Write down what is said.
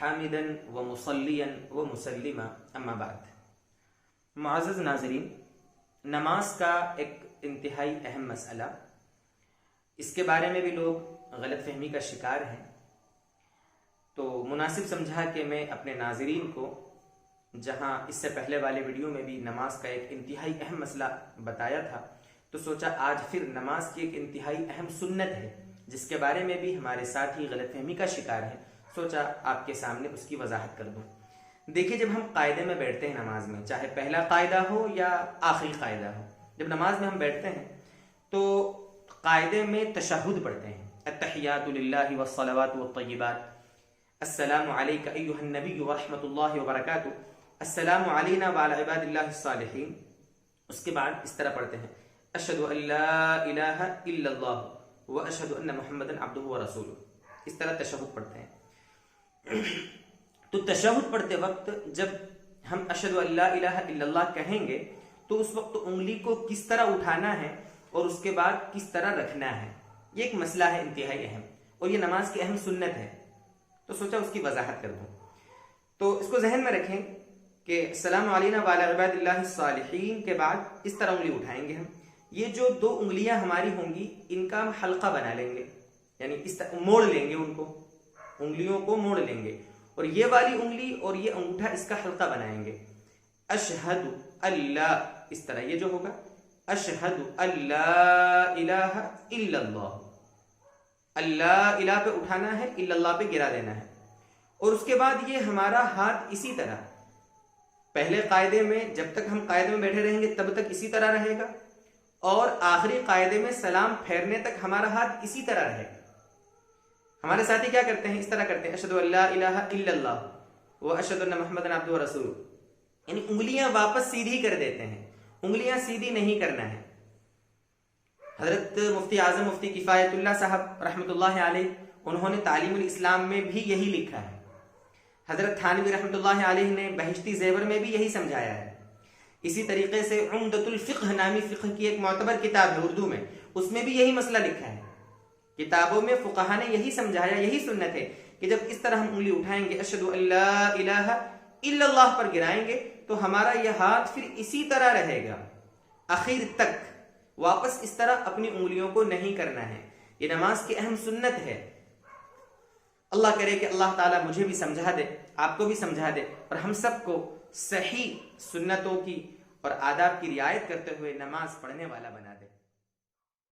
حامدا ومصلیا ومسلما اما بعد۔ معزز ناظرین، نماز کا ایک انتہائی اہم مسئلہ، اس کے بارے میں بھی لوگ غلط فہمی کا شکار ہیں، تو مناسب سمجھا کہ میں اپنے ناظرین کو، جہاں اس سے پہلے والے ویڈیو میں بھی نماز کا ایک انتہائی اہم مسئلہ بتایا تھا، تو سوچا آج پھر نماز کی ایک انتہائی اہم سنت ہے جس کے بارے میں بھی ہمارے ساتھی غلط فہمی کا شکار ہیں، سوچا آپ کے سامنے اس کی وضاحت کر دوں۔ دیکھیے، جب ہم قاعدے میں بیٹھتے ہیں نماز میں، چاہے پہلا قاعدہ ہو یا آخری قاعدہ ہو، جب نماز میں ہم بیٹھتے ہیں تو قاعدے میں تشہد پڑھتے ہیں، التحیات للہ والصلوات والطیبات، السلام علیک ایھا النبی ورحمۃ اللہ وبرکاتہ، السلام علینا وعلی عباد اللہ الصالحین۔ اس کے بعد اس طرح پڑھتے ہیں، اشہد ان لا الہ الا اللہ واشہد ان محمدا عبدہ ورسولہ۔ اس طرح تشہد پڑھتے ہیں۔ تو تشہد پڑھتے وقت جب ہم اشہد ان لا الہ الا اللہ کہیں گے تو اس وقت انگلی کو کس طرح اٹھانا ہے اور اس کے بعد کس طرح رکھنا ہے، یہ ایک مسئلہ ہے انتہائی اہم، اور یہ نماز کی اہم سنت ہے، تو سوچا اس کی وضاحت کر دوں۔ تو اس کو ذہن میں رکھیں کہ السلام علینا وعلی عباد اللہ الصالحین کے بعد اس طرح انگلی اٹھائیں گے ہم۔ یہ جو دو انگلیاں ہماری ہوں گی ان کا ہم حلقہ بنا لیں گے، یعنی اس طرح موڑ لیں گے، ان کو، انگلیوں کو موڑ لیں گے، اور یہ والی انگلی اور یہ انگوٹھا اس کا حلقہ بنائیں گے۔ اشہد اللہ، اس طرح یہ جو ہوگا، اشہد اللہ الہ الا اللہ، اللہ الہ پہ اٹھانا ہے، الا اللہ پہ گرا دینا ہے، اور اس کے بعد یہ ہمارا ہاتھ اسی طرح پہلے قاعدے میں، جب تک ہم قاعدے میں بیٹھے رہیں گے تب تک اسی طرح رہے گا، اور آخری قاعدے میں سلام پھیرنے تک ہمارا ہاتھ اسی طرح رہے گا۔ ہمارے ساتھی کیا کرتے ہیں؟ اس طرح کرتے ہیں، اشہد ان لا الہ الا اللہ واشہد ان محمدا عبدہ ورسولہ، یعنی انگلیاں واپس سیدھی کر دیتے ہیں، انگلیاں سیدھی نہیں کرنا ہے۔ حضرت مفتی اعظم مفتی کفایت اللہ صاحب رحمۃ اللہ علیہ، انہوں نے تعلیم الاسلام میں بھی یہی لکھا ہے۔ حضرت تھانوی رحمۃ اللہ علیہ نے بہشتی زیور میں بھی یہی سمجھایا ہے۔ اسی طریقے سے عمدۃ الفقہ نامی فقہ کی ایک معتبر کتاب ہے اردو میں، اس میں بھی یہی مسئلہ لکھا ہے۔ کتابوں میں فقہا نے یہی سمجھایا، یہی سنت ہے کہ جب اس طرح ہم انگلی اٹھائیں گے، اشہد ان لا الہ الا اللہ پر گرائیں گے تو ہمارا یہ ہاتھ پھر اسی طرح رہے گا آخر تک، واپس اس طرح اپنی انگلیوں کو نہیں کرنا ہے۔ یہ نماز کی اہم سنت ہے۔ اللہ کرے کہ اللہ تعالیٰ مجھے بھی سمجھا دے، آپ کو بھی سمجھا دے، اور ہم سب کو صحیح سنتوں کی اور آداب کی رعایت کرتے ہوئے نماز پڑھنے والا بنا دے۔